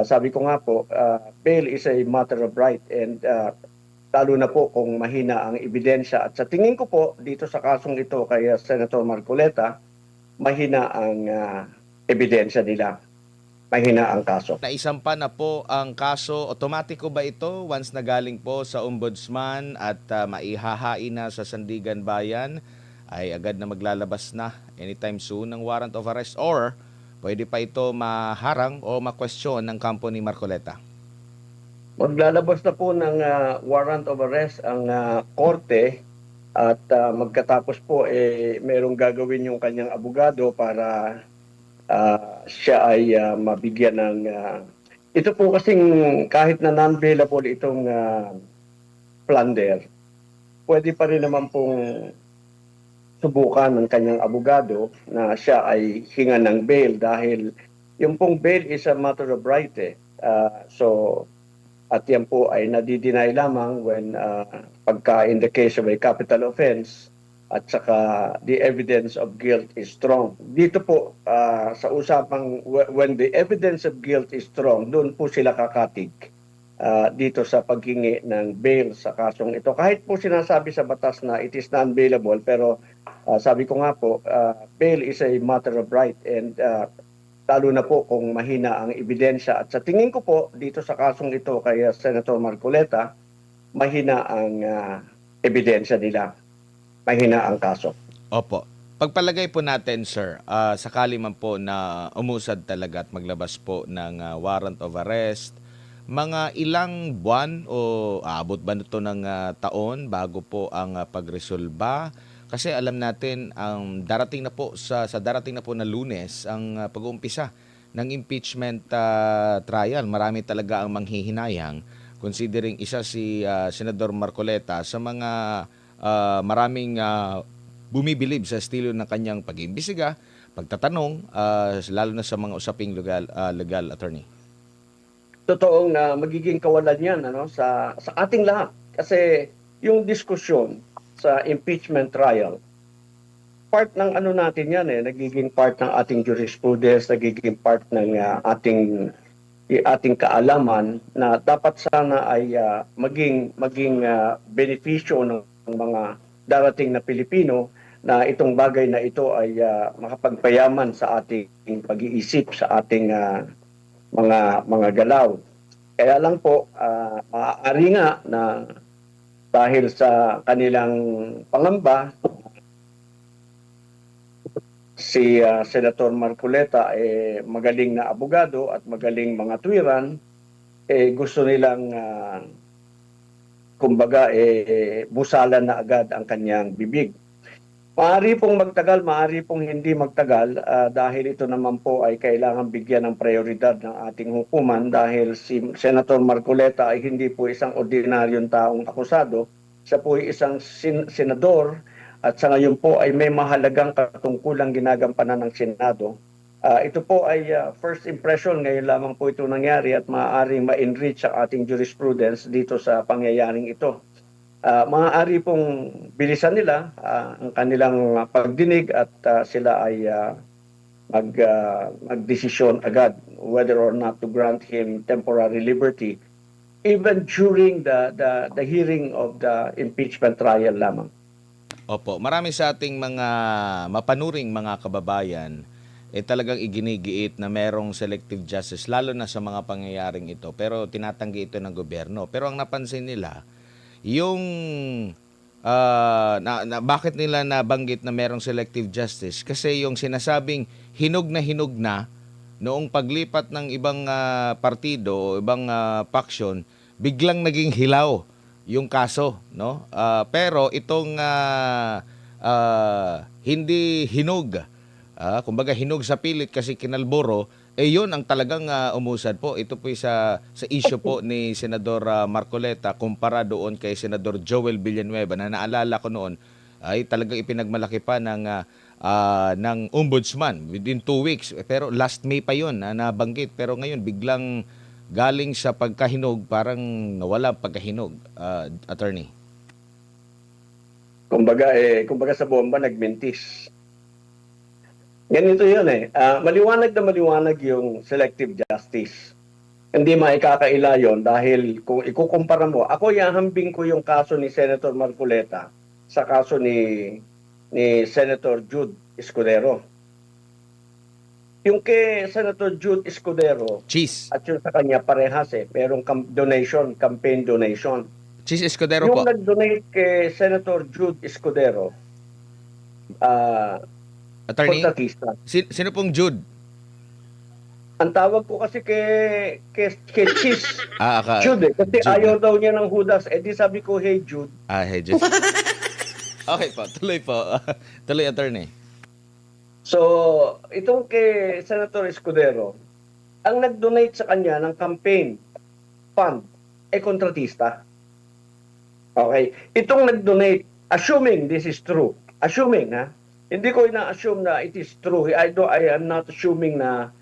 Sabi ko nga po, bail is a matter of right and lalo na po kung mahina ang ebidensya. At sa tingin ko po, dito sa kasong ito kay Senator Marcoleta, mahina ang ebidensya nila. Mahina ang kaso. Naisampa na po ang kaso. Otomatiko ba ito once na galing po sa ombudsman at maihahain na sa Sandigan Bayan ay agad na maglalabas na anytime soon ng warrant of arrest, or pwede pa ito maharang o ma-question ng kampo ni Marcoleta? Maglalabas na po ng warrant of arrest ang korte at magkatapos po merong gagawin yung kanyang abogado para siya ay mabigyan ng ito po kasing kahit na non-bailable itong plunder, pwede pa rin naman pong subukan ng kanyang abogado na siya ay hinga ng bail dahil yung pong bail is a matter of right at yan po ay nadi-deny lamang when pagka in the case of a capital offense at saka the evidence of guilt is strong. Dito po sa usapang when the evidence of guilt is strong, doon po sila kakatig dito sa paghingi ng bail sa kasong ito. Kahit po sinasabi sa batas na it is non-bailable, pero sabi ko nga po, bail is a matter of right and lalo na po kung mahina ang ebidensya. At sa tingin ko po, dito sa kasong ito kay Senator Marcoleta, mahina ang ebidensya nila. Mahina ang kaso. Opo. Pagpalagay po natin, sir, sakali man po na umusad talaga at maglabas po ng warrant of arrest, mga ilang buwan o aabot ba nito ng taon bago po ang pagresolba? Kasi alam natin ang darating na po sa darating na po na Lunes ang pag-uumpisa ng impeachment trial. Marami talaga ang manghihinayang considering isa si Senador Marcoleta sa mga maraming bumibilib sa estilo ng kanyang pag-iimbestiga, pagtatanong, lalo na sa mga usaping legal attorney. Totoong na magiging kawalan yan sa ating lahat. Kasi yung diskusyon sa impeachment trial, part ng natin yan nagiging part ng ating jurisprudence, nagiging part ng ating kaalaman na dapat sana ay maging benepisyo ng mga darating na Pilipino na itong bagay na ito ay makapagpayaman sa ating pag-iisip, sa ating mga galaw. Kaya lang po, maaari nga na dahil sa kanilang pangamba, si Senator Marcoleta magaling na abogado at magaling mga tuwiran, gusto nilang kumbaga busalan na agad ang kanyang bibig. Maaari pong magtagal, maaari pong hindi magtagal dahil ito naman po ay kailangan bigyan ng prioridad ng ating hukuman dahil si Senator Marcoleta ay hindi po isang ordinaryong taong akusado. Siya po ay isang senador at sa ngayon po ay may mahalagang katungkulang ginagampanan ng Senado. Ito po ay first impression, ngayon lamang po ito nangyari at maaaring ma-enrich ang ating jurisprudence dito sa pangyayaring ito. Maaari pong bilisan nila ang kanilang pagdinig at sila ay magdesisyon agad whether or not to grant him temporary liberty even during the hearing of the impeachment trial lamang. Opo, marami sa ating mga mapanuring mga kababayan talagang iginigiit na merong selective justice lalo na sa mga pangyayaring ito, pero tinatanggi ito ng gobyerno. Pero ang napansin nila, yung bakit nila nabanggit na merong selective justice? Kasi yung sinasabing hinog na noong paglipat ng ibang partido o ibang faction, biglang naging hilaw yung kaso, no? Pero itong hindi hinog, kumbaga hinog sa pilit kasi kinalboro, yun ang talagang umusad po. Ito po sa issue po ni Senador Marcoleta kumpara doon kay Senador Joel Villanueva na naalala ko noon ay talagang ipinagmalaki pa ng ombudsman within 2 weeks. Pero last May pa yun nabanggit. Pero ngayon biglang galing sa pagkahinog, parang nawala pagkahinog, attorney. Kumbaga sa bomba nagmintis. Ganito yun maliwanag na maliwanag yung selective justice. Hindi maikakaila yon dahil kung ikukumpara mo, ako ihahambing ko yung kaso ni Senator Marcoleta sa kaso ni Senator Jude Escudero. Yung kay Senator Jude Escudero Cheese. at yung sa kanya parehas merong donation, campaign donation. Cheese Escudero Yung po. nag-donate kay Senator Jude Escudero, Attorney, kontratista. sino pong Jude? Ang tawag ko kasi kay Cheese, Jude kasi Jude ayaw na. daw niya ng Judas. Di sabi ko, hey Jude. Hey, Jude. Okay po, tuloy po. Tuloy, attorney. So, itong kay Senator Escudero, ang nag-donate sa kanya ng campaign fund kontratista. Okay? Itong nag-donate, assuming this is true, assuming hindi ko ina-assume na it is true. I am not assuming na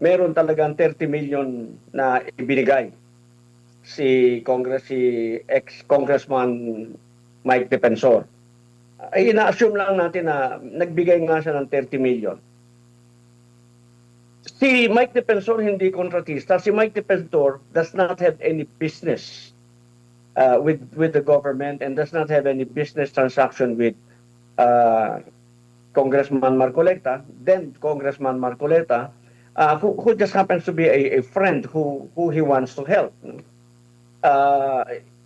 meron talagang 30 million na ibinigay si ex-Congressman Mike Defensor. Ay ina-assume lang natin na nagbigay nga siya ng 30 million. Si Mike Defensor hindi kontratista. Si Mike Defensor does not have any business with the government and does not have any business transaction with Congressman Marcoleta, then Congressman Marcoleta, who just happens to be a friend who he wants to help.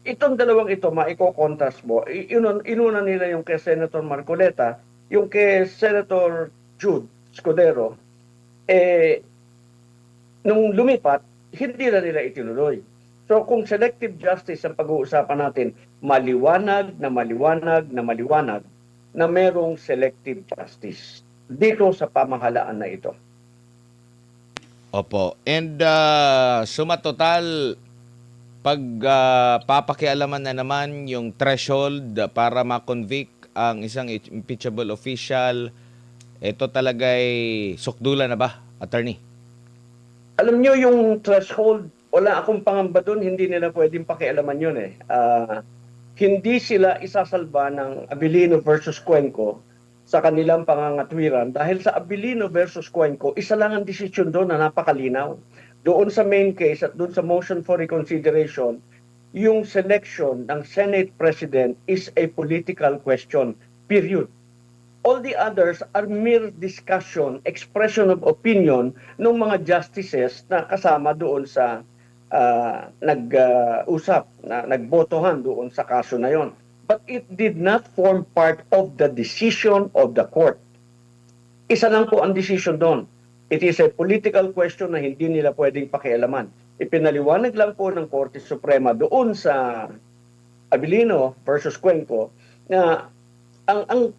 Itong dalawang ito, maiko-contrast mo. Inuna nila yung kay Senator Marcoleta, yung kay Senator Jude Escudero, nung lumipat, hindi na nila itinuloy. So kung selective justice ang pag-uusapan natin, maliwanag na merong selective justice dito sa pamahalaan na ito. Opo. And suma total, pag papakialaman na naman yung threshold para ma-convict ang isang impeachable official, ito talaga'y sukdulan na ba, attorney? Alam nyo yung threshold, wala akong pangamba doon, hindi nila pwedeng pakialaman yun Hindi sila isasalba ng Abilino versus Cuenco sa kanilang pangangatwiran dahil sa Abilino versus Cuenco, isa lang ang desisyon doon na napakalinaw. Doon sa main case at doon sa motion for reconsideration, yung selection ng Senate President is a political question, period. All the others are mere discussion, expression of opinion ng mga justices na kasama doon sa nag-usap, nagbotohan doon sa kaso na yon. But it did not form part of the decision of the court. Isa lang po ang decision doon. It is a political question na hindi nila pwedeng pakialaman. Ipinaliwanag lang po ng Korte Suprema doon sa Abilino versus Cuenco na ang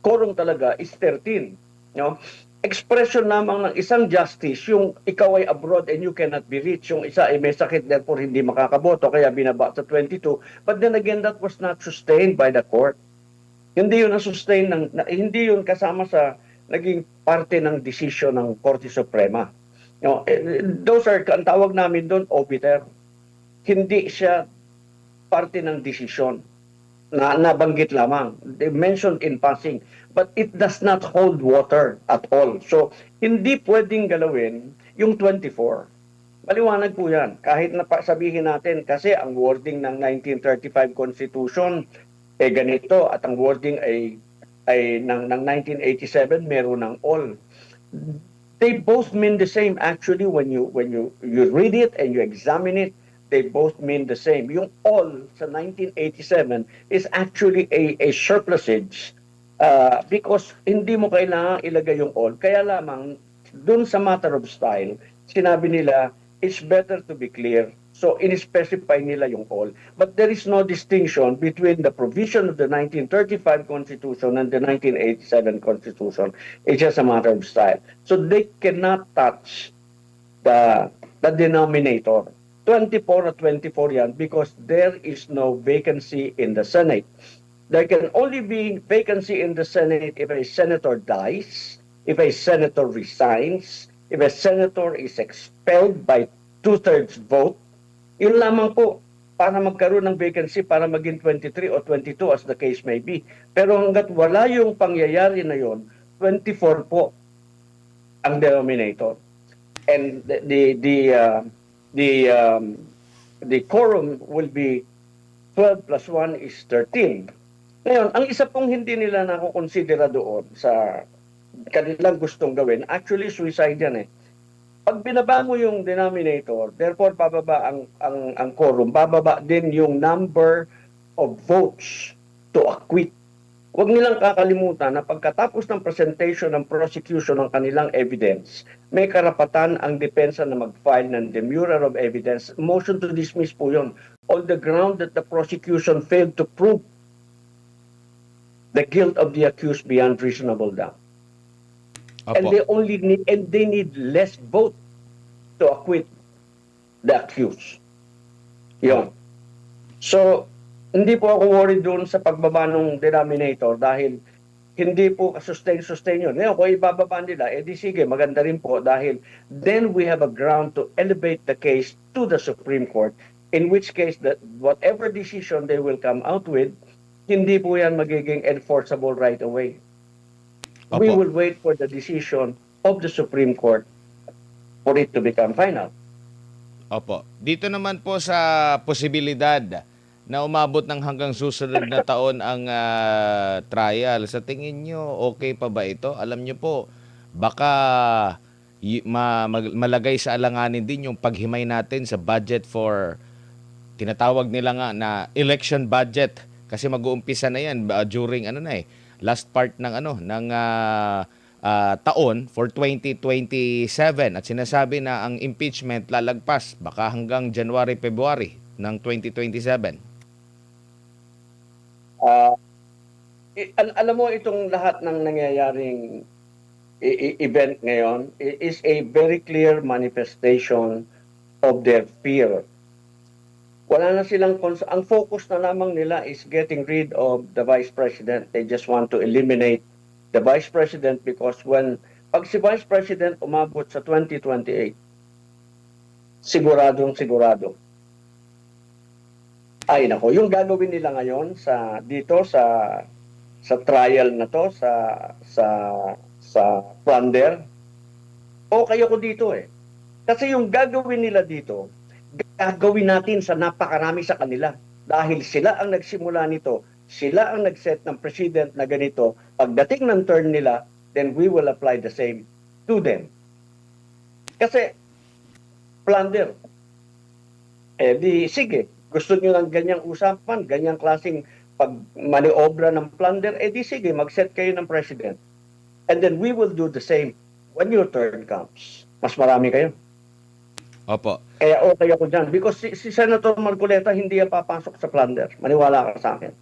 quorum talaga is 13. No? Expression lamang ng isang justice, yung ikaw ay abroad and you cannot be reached. Yung isa ay may sakit, therefore hindi makakaboto, kaya binaba sa 22. But then again, that was not sustained by the court. Hindi yun na-sustain, hindi yun kasama sa naging parte ng desisyon ng Korte Suprema. No, those are, ang tawag namin doon, obiter. Hindi siya parte ng desisyon na nabanggit lamang. They mentioned in passing. But it does not hold water at all. So, hindi pwedeng galawin yung 24. Maliwanag po yan. Kahit na sabihin natin, kasi ang wording ng 1935 Constitution, ganito, at ang wording ay ng 1987, meron ng all. They both mean the same. Actually, when you read it and you examine it, they both mean the same. Yung all sa 1987 is actually a surplusage because hindi mo kailangan ilagay yung all. Kaya lamang, dun sa matter of style, sinabi nila, it's better to be clear. So, in-specify nila yung all. But there is no distinction between the provision of the 1935 Constitution and the 1987 Constitution. It's just a matter of style. So, they cannot touch the denominator. 24 at 24 yan because there is no vacancy in the Senate. There can only be vacancy in the Senate if a senator dies, if a senator resigns, if a senator is expelled by 2/3 vote. Yun lamang po para magkaroon ng vacancy para maging 23 o 22 as the case may be. Pero hanggat wala yung pangyayari na yon, 24 po ang denominator. and the quorum will be 12 plus 1 is 13. Ngayon, ang isa pong hindi nila nakukonsidera doon sa kanilang gustong gawin, actually suicide yan eh. Pag binaba mo yung denominator, therefore bababa ang quorum, bababa din yung number of votes to acquit. Huwag nilang kakalimutan na pagkatapos ng presentation ng prosecution ng kanilang evidence, may karapatan ang depensa na mag-file ng demurrer of evidence. Motion to dismiss po yun on the ground that the prosecution failed to prove the guilt of the accused beyond reasonable doubt. And Opo. they need less vote to acquit the accused. Yun. So, hindi po ako worried doon sa pagbaba ng denominator dahil hindi po sustain yun. Ngayon, kung ibababa nila, di sige, maganda rin po dahil then we have a ground to elevate the case to the Supreme Court, in which case that whatever decision they will come out with, hindi po yan magiging enforceable right away. We Opo. will wait for the decision of the Supreme Court for it to become final. Opo. Dito naman po sa posibilidad na umabot ng hanggang susunod na taon ang trial, sa tingin nyo, okay pa ba ito? Alam nyo po, baka malagay sa alanganin din yung paghimay natin sa budget for, tinatawag nila nga na election budget. Kasi mag-uumpisa na yan during last part ng taon for 2027 at sinasabi na ang impeachment lalagpas baka hanggang January, February ng 2027. Alam mo, itong lahat ng nangyayaring event ngayon is a very clear manifestation of their fear. Wala na silang ang focus na lamang nila is getting rid of the Vice President. They just want to eliminate the Vice President because pag si Vice President umabot sa 2028, siguradong sigurado. Ay nako, yung gagawin nila ngayon dito sa trial na to sa plunder, okay ako dito eh. Kasi yung gagawin nila dito, gagawin natin sa napakarami sa kanila. Dahil sila ang nagsimula nito, sila ang nag-set ng president na ganito. Pagdating ng turn nila, then we will apply the same to them. Kasi, plunder. Di sige, gusto nyo ng ganyang usapan, ganyang klaseng pag-maniobra ng plunder, di sige, mag-set kayo ng president. And then we will do the same when your turn comes. Mas marami kayo. Opo. Kaya okay ako dyan. Because si Senator Marcoleta hindi yan papasok sa plunder. Maniwala ka sa akin.